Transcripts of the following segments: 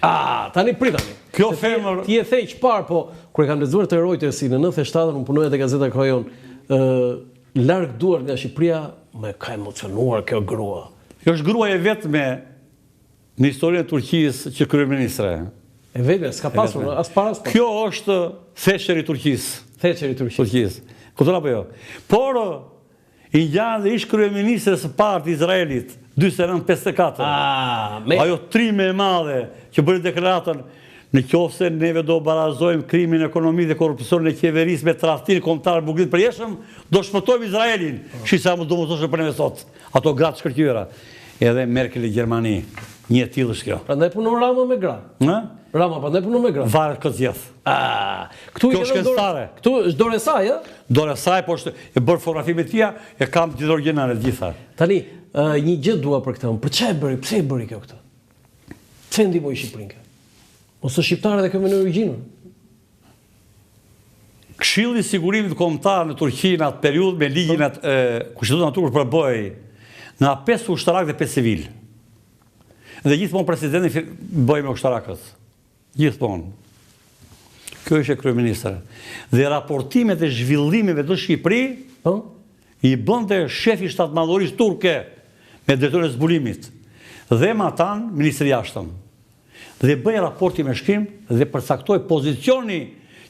Tani pritani. Kjo femër... Ti e thej çfarë, po kur e kam lexuar të Reuters në 97 unë punoja te gazeta Krojon, larg duar nga Shqipëria, më ka emocionuar kjo grua. Kjo është gruaja vetme në historinë e Turqisë që kryeministre. E vetme, s'ka pasur as para as pas. Kjo është Theçeri i Turqisë. Theçeri i Turqisë. Kupton apo jo? Por i janë dhe ish kryeministre së parë të Izraelit 49-54. Ajo trime e madhe që bëri deklaratën në qoftë se neve do barazojmë krimin ekonomik dhe korrupsionin e qeverisë me tradhtin kombëtar bugrit përjeshëm, do shpëtojmë Izraelin. Shisa më do më thoshë për neve sot. Ato gratë shkërqyra. Edhe Merkel i Gjermani. Një e tillë është kjo. Prandaj punon Rama me gra. Rama prandaj punon me gra. Varet këtë zjedh. Këtu kjo është këngëtare. Këtu është dorë e saj, Dorë e saj, po është e bërë fotografi me tia, e kam gjithë origjinale gjitha. Tani, një gjë dua për këtë. Për çfarë bëri? Pse e bëri kjo këtë? Pse ndihmoi Shqipërinë? Ose shqiptarët e këmbën origjinën? Këshilli i Sigurimit Kombëtar në Turqi në atë periudhë me ligjin e Kushtetues Naturë përbëhej nga 5 ushtarak dhe 5 civil. Dhe gjithmonë presidenti bëj me ushtarakët. Gjithmonë. Kjo është e kryeministre. Dhe raportimet e zhvillimeve të Shqipëri i bënte shefi shtatmadhërisë turke me drejtorin e zbulimit. Dhe me atan ministri i jashtëm. Dhe bëj raporti me shkrim dhe përcaktoi pozicioni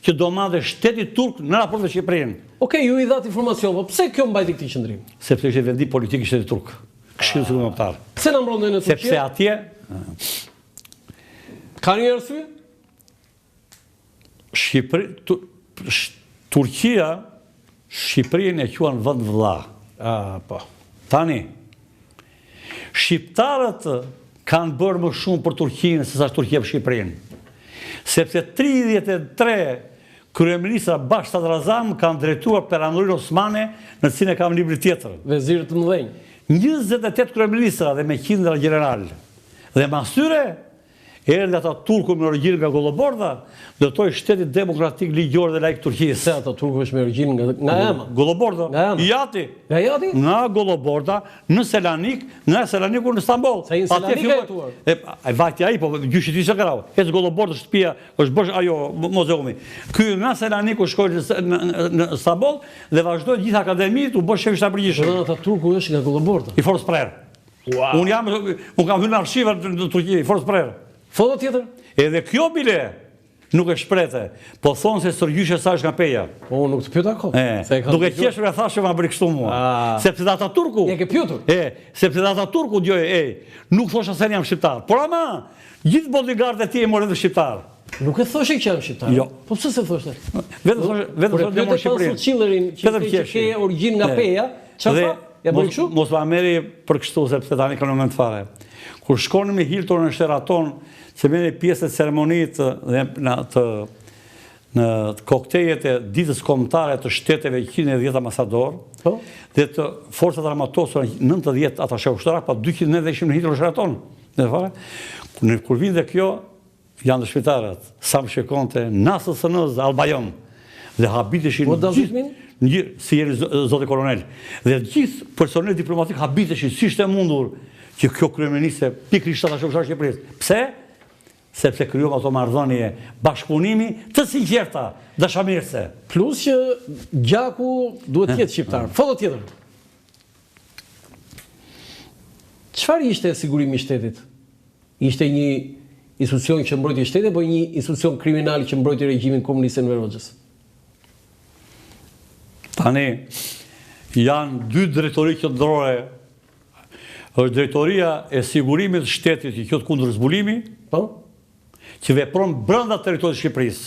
që do marrë shteti turk në raport me Shqipërinë. Okej, ju i dhat informacion, po pse kjo mbajti këtë qendrim? Sepse ishte vendim politik i shtetit turk. Këshilli i Sigurimit Kombëtar. Pse na mbron në Turqi? Sepse atje ka një arsye? Turqia Shqipërinë e quan vend vëlla. Po. Tani shqiptarët kanë bërë më shumë për Turqinë se sa Turqia për Shqipërinë. Sepse 33 kryeministra bashkë sadrazam kanë drejtuar perandorin osmane në cilën e kam libri tjetër. Vezirë të mëdhenj. 28 kryeministra dhe me qindra general. Dhe mas tyre erdhi ata turku me origjinë nga Golloborda, ndërtoi shtetin demokratik ligjor dhe laik Turqisë. Se ata turku është me origjinë nga Ema. Golloborda. Jati. Nga Jati? Nga Golloborda në Selanik, nga Selaniku në Stamboll. Sa i Selanik ka jetuar. Ai vajti ai, po gjyshi i Sakarau. Ec Golloborda shtëpia është bësh ajo muzeumi. Ky nga Selaniku shkoi në Stamboll dhe vazhdoi gjithë akademitë u bë shef i shtapërgjithshëm. Ata turku është nga Golloborda. I Forës Prer. Unë kam hyrë në arshiva të Turqisë, i Forës Prer. Foto tjetër? Edhe kjo bile nuk e shprete, po thonë se sërgjyshe sa është nga peja. Po, nuk të pyeta kohë. Duke qeshur e thashë ma bëri kështu mua. Sepse dhe ata turku... Je ke pyetur? Sepse dhe ata turku nuk thosha se jam shqiptar. Por ama, gjithë bodyguardët e ti e morën dhe shqiptar. Nuk e thoshe që jam shqiptar? Jo. Po pëse se thoshte? Vetë thoshe dhe morë Shqipërinë. Qillerin që ke origjinë nga peja, që fa? Ja bëri kështu? Mos ma meri për kështu, sepse tani kanë moment fare. Kur shkonë me Hilton në Sheraton, që mene pjesë të ceremonit dhe në koktejet e ditës kombëtare të shteteve 110 ambasador, dhe të forcat armatosur 90 atashe ushtarak, pa 200 dhe ishim në Hilton në Sheraton. Kur vinë dhe kjo, janë të shpitarët, Sam Shekonte, Nasës Sënëz, Albajon, dhe habiteshin gjithë, si jeni zote koronel, dhe gjithë personel diplomatik habiteshin, si shte mundur, që kjo kryeministre pikrisht atashe ushtarak Shqipërisë. Pse? Sepse kryom ato marrëdhënie bashkëpunimi të sinqerta, dashamirëse. Plus që gjaku duhet të jetë shqiptar. Foto tjetër. Çfarë ishte sigurimi i shtetit? Ishte një institucion që mbrojti shtetin apo një institucion kriminal që mbrojti regjimin komunist Enver Hoxhës? Tani janë dy drejtori qendrore. Është drejtoria e sigurimit të shtetit që quhet kundër zbulimi, që vepron brenda territorit të Shqipërisë.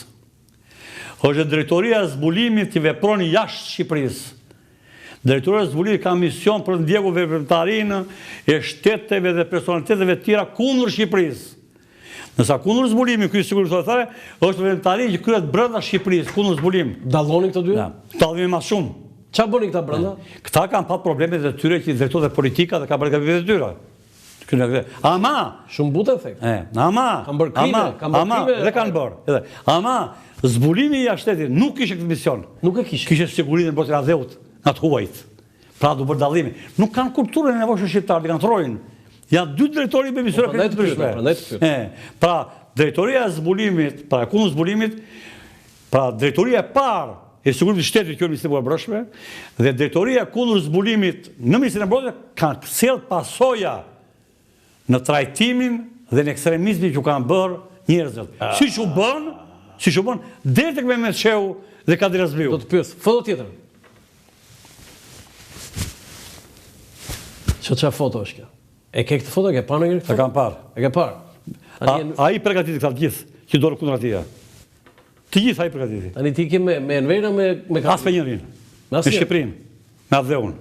Është drejtoria e zbulimit që vepron jashtë Shqipërisë. Drejtoria e zbulimit ka mision për ndjekur veprimtarinë e shteteve dhe personaliteteve të tjera kundër Shqipërisë. Nësa kundër zbulimit, ky sigurisht thare, është veprimtari që kryhet brenda Shqipërisë, kundër zbulim. Dalloni këto dy? Dallimi më shumë. Qa bëni këta brenda? Këta kanë pat problemet dhe tyre që i drejtojnë dhe politika dhe ka bërë kapitet dhe tyre. Ama! Shumë butë efekt. Ama! Kanë bërë krime. Ama! Dhe kanë bërë. Ama! Zbulimi i jashtetit nuk kishe këtë mision. Nuk e kishe. Kishe sigurinë në botën adheut, nga të huajt. Pra du bërë dallimi. Nuk kanë kulturën e nevojshme shqiptarë, kanë trojnë. Janë dy drejtori me misione të ndryshme. Pra, drejtoria e zbulimit, pra kundër zbulimit, pra drejtoria e parë e sigurimit të shtetit, kjo Ministri e Brendshme, dhe drejtoria kundër zbulimit në Ministrinë e Brendshme kanë sjellë pasoja në trajtimin dhe në ekstremizmin që kanë bërë njerëzit. Siç u bën deri tek Mehmet Shehu dhe Kadri Azbiu. Do të pyes, foto tjetër. Çfarë foto është kjo? E ke këtë foto, e ke parë ndonjëherë? E kam parë. E ke parë? Ai përgatiti këta të gjithë që dorë kundër atij. Të gjithë ai përgatiti. Tani ti ke me Envera me As për njërin. Me Shqipërinë, me Adheun.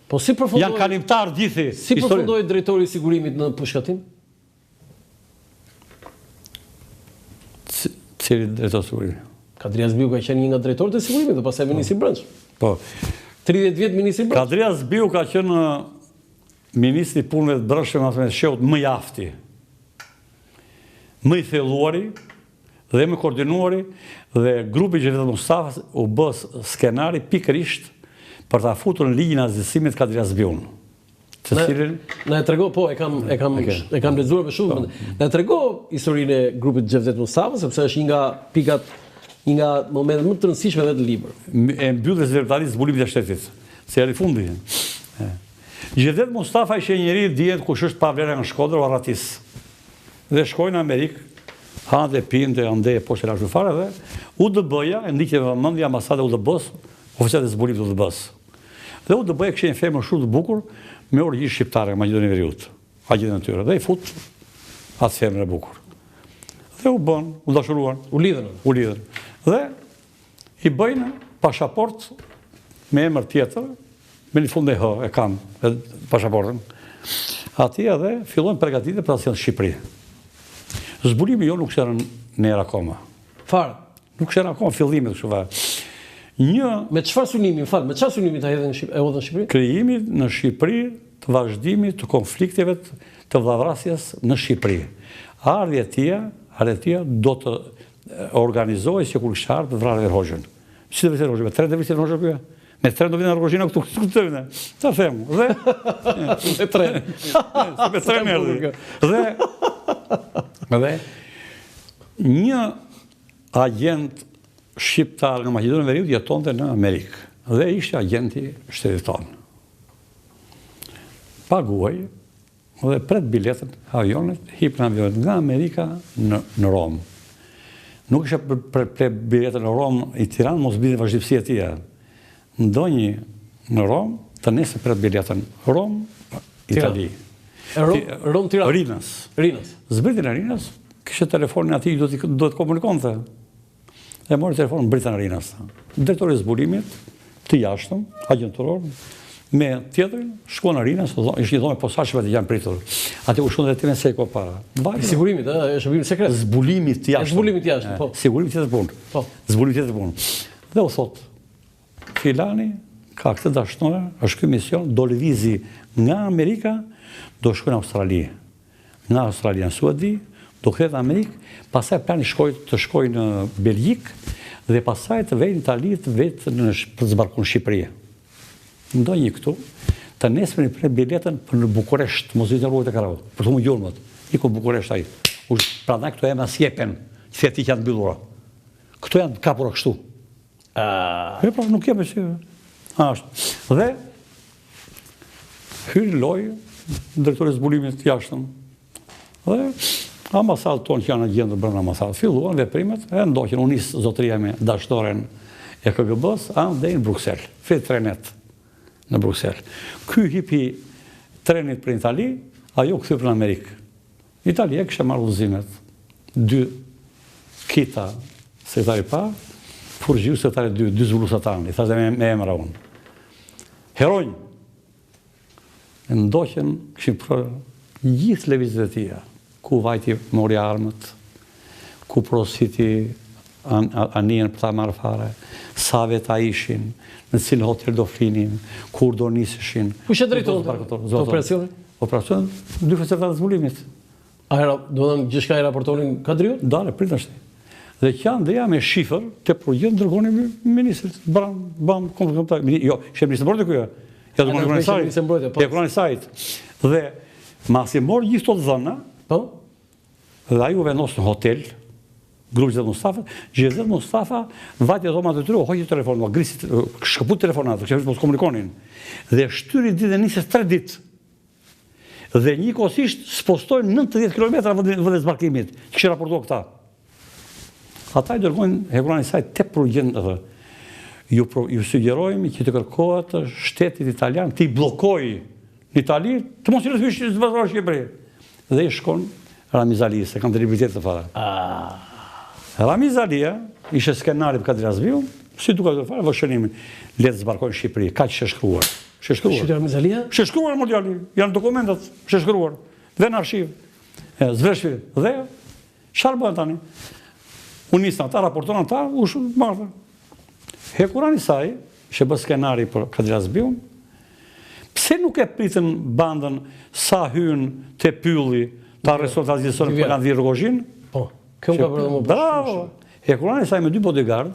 Po si përfundoi? Janë kalimtar gjithë. Si përfundoi drejtori i sigurimit në pushkatim? Cili drejtori i sigurimit? Kadri Azbiu ka qenë një nga drejtorët e sigurimit dhe pastaj ministri i Brendshëm. Po. 30 vjet ministri i Brendshëm. Kadri Azbiu ka qenë ministri i punëve të brendshme me Shehut më i afti, më i thelluari dhe më koordinuari, dhe grupi Xhevet Mustafas u bë skenari pikërisht për ta futur në ligjin e azhësimit Kadri Azbiun. Të cilin na e trego, po e kam lexuar më shumë. Na e trego historinë e grupit Xhevet Mustafas, sepse është një nga pikat, një nga momentet më të rëndësishme vetë në libër. E mbyll dhe zyrtarisë zbulimit të shtetit. Se erdhi fundi. Xhevet Mustafa ishte njëri dihet kush është pa vlerë në Shkodër o Arratis. Dhe shkojnë në Amerikë, hanë dhe pinë dhe ande poshtë lashtu fare dhe UDB-ja, e ndiqte me vëmendje ambasadë UDB-s, oficerët e zbulimit të UDB-s. Dhe UDB-ja kishte një femër shumë të bukur me origjinë shqiptare, Maqedoni e Veriut, agjenë e tyre. Dhe i fut atë femër e bukur. Dhe u bën, u dashuruan, U lidhen. Dhe i bëjnë pasaport me emër tjetër, me një fund e kam pasaportën. Ati edhe fillojnë përgatitje për asjën Shqipëri. Zbulimi jo nuk shërën në erë akoma. Farë. Nuk shërën akoma fillimit kështu farë. Me çfarë synimi, me çfarë synimi ta hedhën në Shqipëri? Krijimi në Shqipëri të vazhdimit të konflikteve të vllavrasjes në Shqipëri. Ardhja do të organizohej si kur kishte ardhur të vrarë Hoxhën. Si do të Hoxhën? Me 3 vite në Hoxhën këtu. Me 3 do vinë në Rogozhina këtu të vënë. Ta them. Dhe me 3. Me 3 merdi. Dhe një agent shqiptar nga Maqedonia e Veriut jetonte në Amerikë dhe ishte agenti shtetit tonë. Paguaj dhe pret biletën avionit, hip në avionet nga Amerika në Rom. Nuk isha pret biletën në Rom i Tiranë, mos bide vazhdimësi e tia. Ndonjë në Rom, të nesër pret biletën Rom, Itali. Rom, Tiranë? Rinas. Zbritin e Rinas, kishte telefonin ati do të komunikonte. E mori telefonin Britan Rinas. Drejtori i zbulimit, të jashtëm, agjenturor, me tjetërin, shko në Rinas, ishtë një dhome posaçme të janë pritur. Ati u shkon dhe të në sejko para. Sigurimit, është shërbim sekret? Zbulimit të jashtëm. Zbulimit të jashtëm, po. Sigurimit tjetër punë. Zbulimit tjetër punë. Dhe u thot, filani ka këtë dashnore, është ky mision, do lëvizi nga Amerika, do shkojnë në Australi. Nga Australia në Suedi, do kthehet në Amerikë, pastaj plani të shkojnë në Belgjik dhe pastaj të vejnë në Itali, të vetë për të zbarkuar në Shqipëri. Ndonjë këtu, të nesër një pret biletën për në Bukuresht, mos i të rrugët e Karau, për të më gjurëmët. Iko Bukuresht ai. Prandaj këto emra s'jepen, theti që janë mbyllura. Këto janë kapura kështu. Pra nuk jepe si. Ashtë. Dhe hyri loj, drejtori i zbulimit jashtëm. Dhe ambasadët tonë që janë në gjendër brenda ambasadës filluan veprimet, e ndoqën u nis zotëria me dashnoren e KGB-s, deri në Bruksel. Fit trenet në Bruksel. Ky hipi trenit për Itali, ajo kthy për Amerikë. Italia kishte marrë udhëzimet. 2 kita sekretari pa, Furgjiu sekretari 2 zbuluesat tanë, i thashë me emra unë. Heronj. Ndoqën kishin për gjithë lëvizjet e tija, ku vajti mori armët, ku prositi anijen për ta marrë fare, sa veta ishin, në cilë hotel do flinin, kur do niseshin. Ku që drejton të operacionin? Operacionin, 2 sekretarë të zbulimit. Do në gjithka i raportonin Kadriut? Dale, pritë është. Dhe që janë dhe ja me shifër, të përgjën dërgoni ministrit, bam, jo, që e ministrë mbrojtë kuja. Ja dërgoni sajt. Dhe, mas i morë gjithë të dhëna, Dhe ai u vendos në hotel, grupi Gjevdet Mustafa. Gjevdet Mustafa vajti dhomat e tyre, hoqi telefonin, grisit, shkëput telefonatë, që mos komunikonin. Dhe shtyri ditë dhe nisë 3 ditë. Dhe njëkohësisht spostojnë 90 km vënde zbarkimit, që kështë raportuar këta. Ata i dërgojnë hekurani saj 8% dhe ju sugjerojmë që të kërkohet shtetit italian të i blokoj në Itali, të mos i rëthysh të vazhdojnë Shqipëri. Dhe i shkon Ramiz Alia, se kanë të libertet të fare. Ramiz Alia, ishe skenari për Kadir Hasbiu, si duka të fare, vëshënimin, letë zbarkojnë Shqipëri, ka që shkruar. Shqipëri Ramiz Alia? Shkruar, Mordiali, janë dokumentat, shkruar, dhe në arshiv, zveshvi, dhe, qarë bëhen tani? Unë nisë në ata, raportonë ata, u shumë marrë. Hekurani saj, që bë skenari për Kadir Hasbiu, pse nuk e pritën bandën sa hynë të pylli, të arrestuar të azjësërën për kanë dhirë Rogozhin? Po, këmë ka përdo më bërë. Bravo! Hekurani saj me 2 bodyguard,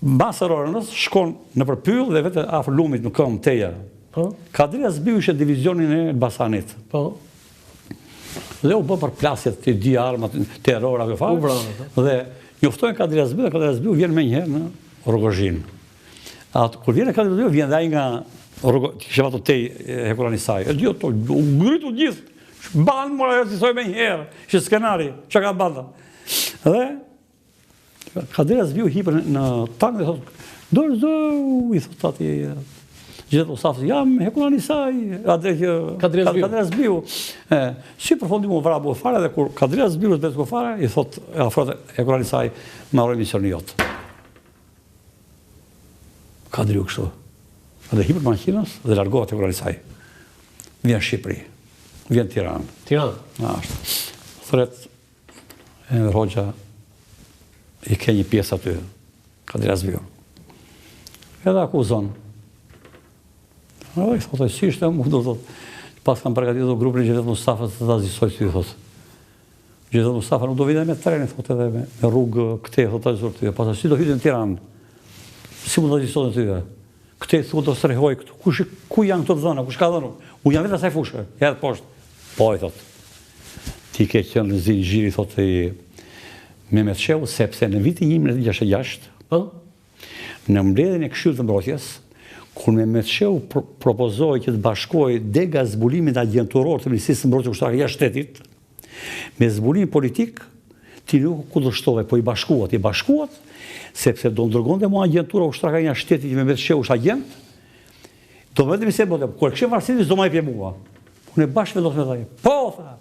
basër orënës, shkon në për pyll dhe vete afër lumit në këmë teja. Kadir Hasbiu ishe divizionin e Elbasanit. Dhe u bë për plasjet të di armat, terror, apo farë. Dhe njoftojnë Kadir Hasbiu, dhe Kadir Hasbiu vjen me njëherë në Rogozhin. Kur vjen e Kadir Hasbiu, vjen dhe ai nga kështë vato tej hekurani saj. E dio to, u ngritu gjithë. Banë mora e zisoj me njëherë, që skenari, që ka banda. Dhe Kadir Hasbiu hipër në tankë dhe thotë, dorë, i thotë ati, Gjevdet Mustafa, jam hekurani saj, Kadir Hasbiu. Si përfundim u vrabu e fare, dhe kur Kadir Hasbiu të betë ku fare, i thotë, e afrote hekurani saj, me arroj misioni jotë. Kadriu kështu. Dhe hipër makinës dhe largohet hekurani saj. Vjen Shqipëri. Vjen Tiranë. Tiranë? Ashtë. Thret, Enver Hoxha i ke një pjesë aty, Kadir Hasbiu. Edhe akuzon. Edhe i thotë, si ishte mu, do thotë, pas kam përgatitur grupin e Gjevdet Mustafa të ta zisoj ty, thotë. Gjevdet Mustafa nuk do vide me treni, thotë, edhe me rrugë këte, thotë, ta zisoj ty. Pas si do hyjtë në Tiranë. Si mu do zisoj ty, këte thu do strehoj këtu. Ku janë këto të dhëna, kush ka dhënu? Unë janë vetë asaj fushë, edhe poshtë. Po, i thotë, ti ke qenë në zinxhiri, thotë, i Mehmet Shehu, sepse në vitin 1966, në mbledhjen e Këshillit të Mbrojtjes, kur Mehmet Shehu propozoi që të bashkojë dega zbulimit agjenturor të Ministrisë së Mbrojtjes Ushtarake jashtë shtetit, me zbulim politik, ti nuk kundërshtove, po i bashkuat, sepse do ndërgonte mua agjentura ushtarake jashtë shtetit që Mehmet Shehu është agent, do vetëm se bëte, kur kishim varësinë do më jepje mua. Unë bashkë vendos me thaj. Po, tha.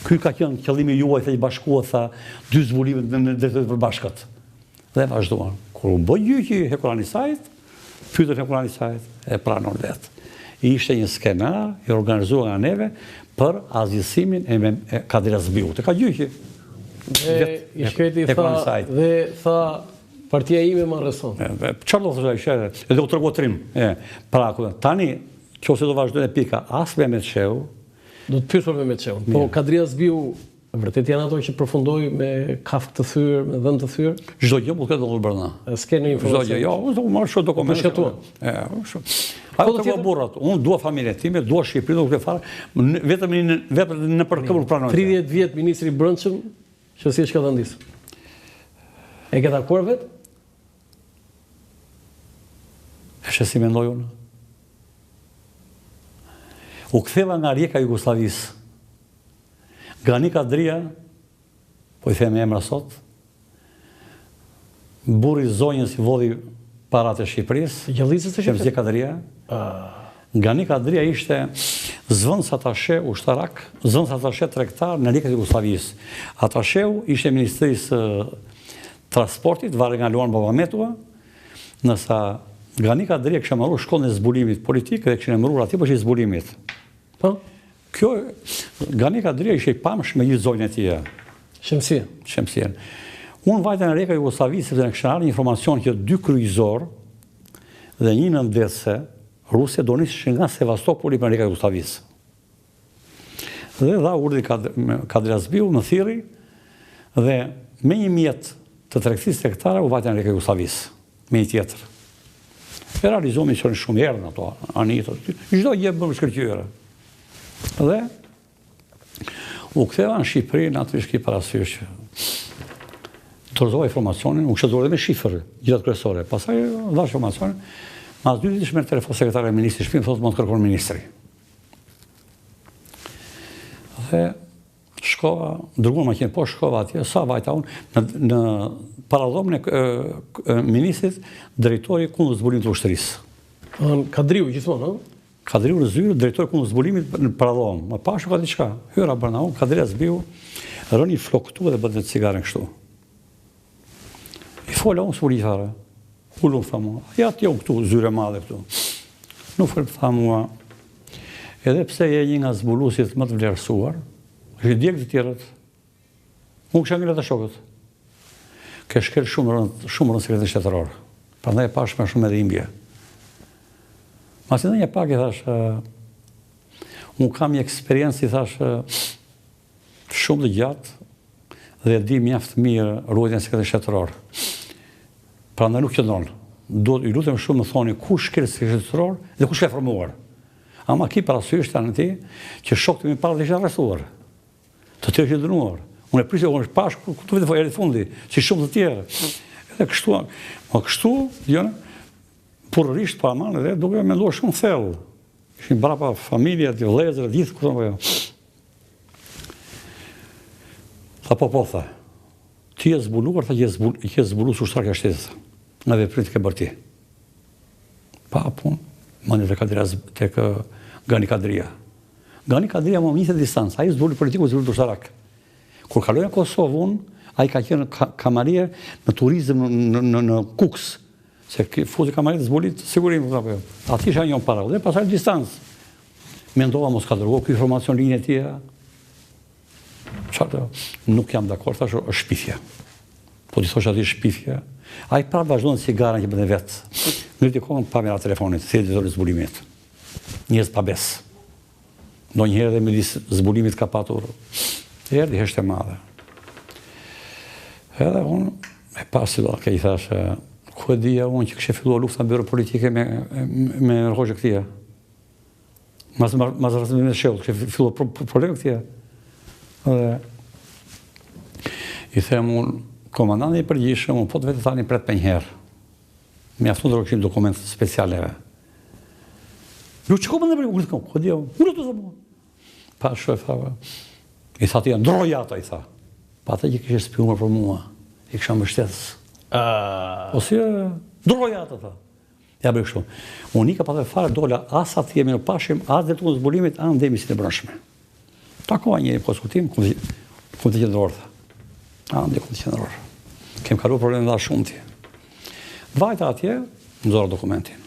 Ky ka qenë qëllimi juaj, tha, i bashkuat, tha, 2 zbulimet në drejtë përbashkët. Dhe vazhduan. Kur u bë gjyqi hekurani sajt, pyetën hekurani sajt, e pranon vetë. Ishte një skenar i organizuar nga neve për azgjësimin e Kadir Hasbiu. Të ka gjyqi. Dhe i shkreti tha, dhe tha, partia ime më arreston. Çfarë do thoshte ai? Edhe u tregua trim. Pra, tani, nëse do vazhdojnë pika, as Mehmet Shehu, do të pyes për Mehmet Shehun. Po Kadir Hasbiu, vërtet janë ato që përfundoi me kafë të thyrë, me dhënë të thyrë? Çdo gjë mund të ketë ndodhur brenda. S'ke në informacion. Çdo gjë, jo, unë do marr shumë dokumente. Ajo të burrat, unë dua familjen time, dua Shqipërinë, nuk e fare, vetëm në përkëmbur pranoj. 30 vjet ministri i brendshëm, që si është këndis. E ke takuar vetë? Është si mendoj unë. U ktheva nga Rijeka Jugosllavisë. Gani Kadria, po i them emra sot, burri zonjës i vodhi parat e Shqipërisë, Gjallëzës së Shemzje Kadria. Gani Kadria ishte zëvendës atashe ushtarak, zëvendës atashe tregtar në Rijeka Jugosllavisë. Atasheu ishte Ministrisë Transportit, varet nga Luan Babametua, nësa Gani Kadria kështë marrë shkollën e zbulimit politik dhe kështë emëruar atje për që i zbulimit. Po? Kjo, Gani Kadria ishte i pamsh me gjithë zonjën e tija. Shemsien. Unë vajte në Rijeka Jugosllavisë, sepse në kështë arë një informacion që 2 kryqëzor dhe një nëndesë, Rusja do nisë nga Sevastopoli për Rijeka Jugosllavisë. Dhe dha urdhë Kadir Hasbiu në thirrje dhe me një mjet të tregtisë tregtare u vajte në Rijeka Jugosllavisë, me një tjetër. E realizohë misionin shumë herë në ato, anitë, çdo gjë bëm shkëlqyre. Dhe U ktheva në Shqipëri, natyrisht ki parasysh që dorëzova informacionin, u shëdorë dhe me shifër, gjithat kryesore. Pastaj dhash informacionin, mas 2 ditë shmerë telefon sekretare e ministri shpinë, thotë mund të kërkon ministri. Dhe shkova, dërguar makinë po shkova atje, sa vajta unë, në paradhomën e ministrit, drejtori kundër zbulimit të ushtërisë. Kadriu, gjithmonë, no? Kadriu në zyrë, drejtori kundër zbulimit në paradhomën. Më pashu ka diçka, hyra brenda unë, Kadria zbiu, rëni floktu dhe bëtë cigaren kështu. I fola unë s'u fare. Ullum, tha mua, ja t'jo këtu, zyre madhe këtu. Nuk fërë, tha mua, edhe pse je një nga zbulusit më të vlerësuar, është djekë të tjerët, unë kësha ngre të shokët. Ke shkel shumë rënë sekretin shtetëror. Prandaj e pash me shumë edhe imbje. Masi dhe një pak i thash, unë kam një eksperiencë, i thash, shumë të gjatë, dhe di mjaft mirë ruajtjen e sekretin shtetëror. Prandaj nuk qëndron. I lutem shumë më thoni kush shkel sekretin shtetëror dhe kush ka formuar. Ama ki parasysh tani ti që shokët mi parë dhe ishin arrestuar. Të tjerë që dënuar. Unë e prisja unë është pash këtu vetë erdhi fundi, si shumë të tjerë. Edhe kështu, purërisht pa aman edhe duke menduar shumë thellë. Ishin brapa familja, të vëllezër, gjithë këto apo jo. Tha po tha. Ti je zbuluar, tha që je zbuluar ushtar ka shtetit. Nga veprimit ke bërë ti. Pa punë, mani tek Gani Kadria. Gani Kadria më njëtë distancë, a i zbulu politiku, zbulu të ushtarak. Kur kalojnë në Kosovë unë, a i ka qenë kamarier në turizm në Kuks, se fuzi kamarier të zbulit sigurim. Ati isha njën para, dhe pasaj distancë. Mendova mos ka dërgo, kjo informacion linje tjera. Nuk jam dakord, thash është shpifja. Po ti thosh ati shpifja. A i prapë vazhdojnë cigaren që bëndë vetë. Nërti kohën pa mera telefonit, se editorë zbulimit. Njës pa besë. Do njëherë dhe me disë zbulimit ka patur. Erdi heshte madhe. Edhe unë, e pasi do ke i thashe, ku e dhja unë që kështë filluar lufta në bërë politike me rrhoqë këtia. Mas rrëzimit me shellë, kështë filluar probleme këtia. Dhe i them unë, komandanti i përgjithshëm, unë po të vetë tani pret për njëherë. Me aftun të rëkshim dokument specialeve. Ju që komandant i përgjithshëm, unë të dhja, unë të zëmë. Pa shë e thava. I tha tia, ndroj ato, i tha. Pa ata që kështë spionuar për mua, i kësha mbështetës. O si e, ndroj ato, tha. Ja bërë kështu. Unë i ka pa dhe fare dola, as atë jemi në pashim, as dhe të në zbulimit, anë ndemi si në brëshme. Takova njëri po diskutim, ku të qendror, tha. Andi ku të qendror. Kem kalu probleme dha shumë ti. Vajta atje, nëzora dokumentin.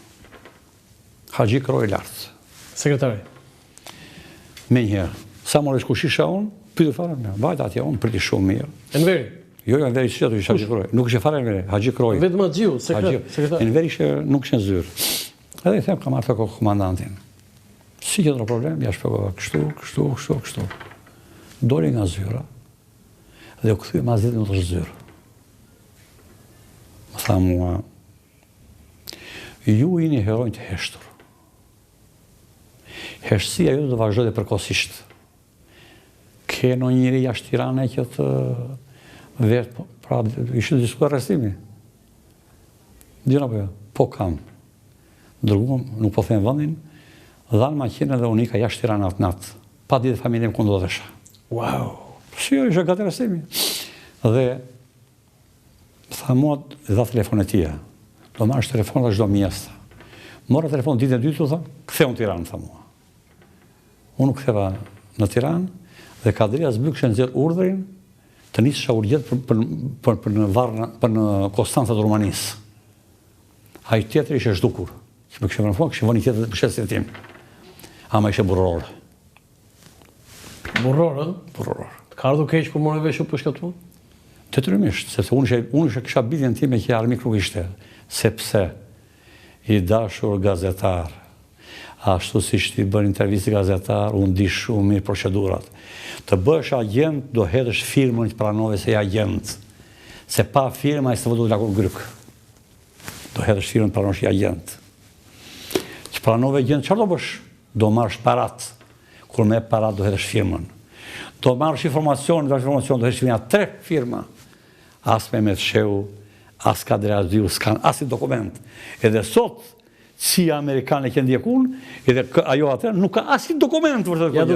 Haxhi Kroj lartë. Sekretari. Me njëherë. Sa më rëshku shisha unë, pyte fare me. Vajta atje unë, priti shumë mirë. Enveri? Jo, Enveri që të ishë Haxhi Kroj. Nuk ishe fare Enveri, Haxhi Kroj. Vetë ma gjiu, sekretari. Enveri ishe nuk ishe zyrë. Edhe i them, kam artë të komandantin. Si që të problem, ja shpegova kështu. Doli nga zyra dhe u këthuj ma 10 minutë zyrë. Më tha mua, ju i një herojnë të heshtur. Heshtësia ju të vazhdoj dhe përkosisht. Ke në njëri jashtë Tirane që të vetë, pra ishtë të diskutuar arrestimi. Dina po jo, po kam. Dërguam, nuk po them vëndin, dhanë makinë dhe unika jashtë Tirana atë natë. Pa ditë familjem ku ndodhesha. Wow! Si jo, ishe gati arrestimi. Dhe, tha mua, dha telefonet tia. Do marrësh telefon dhe çdo mjesta. Mora telefon ditën e dytë, tha, ktheu në Tiranë, tha mua. Unë u ktheva në Tiranë dhe Kadria zbyk që nxjerr urdhrin të nisësha urgjet për në Konstanca të Rumanisë. Ai tjetër ishte zhdukur. Që më kishte vënë kishte vënë tjetër për shestin tim. Ama ishte burror. Burror, ë? Burror. Ka ardhur keq kur morë vesh për shkatun? Detyrimisht, sepse unë kisha bidjen time që armik nuk ishte, sepse i dashur gazetar, ashtu si shti bën intervistë gazetar, unë di shumë mirë procedurat. Të bësh agent, do hedhësh firmën që pranove se agent. Se pa firma, i së vëdu të lakur gryk. Do hedhësh firmën pranosh i agent. Që pranove agent, qërë do bësh? Do marrësh parat. Kur me parat, do hedhësh firmën. do marrësh informacion, do heshvinja 3 firma. As Mehmet Shehu, as Kader Azdiu, s'kan asnjë dokument. Edhe sot, CIA amerikane që ndjekun, edhe ajo atë nuk ka asnjë dokument vërtet.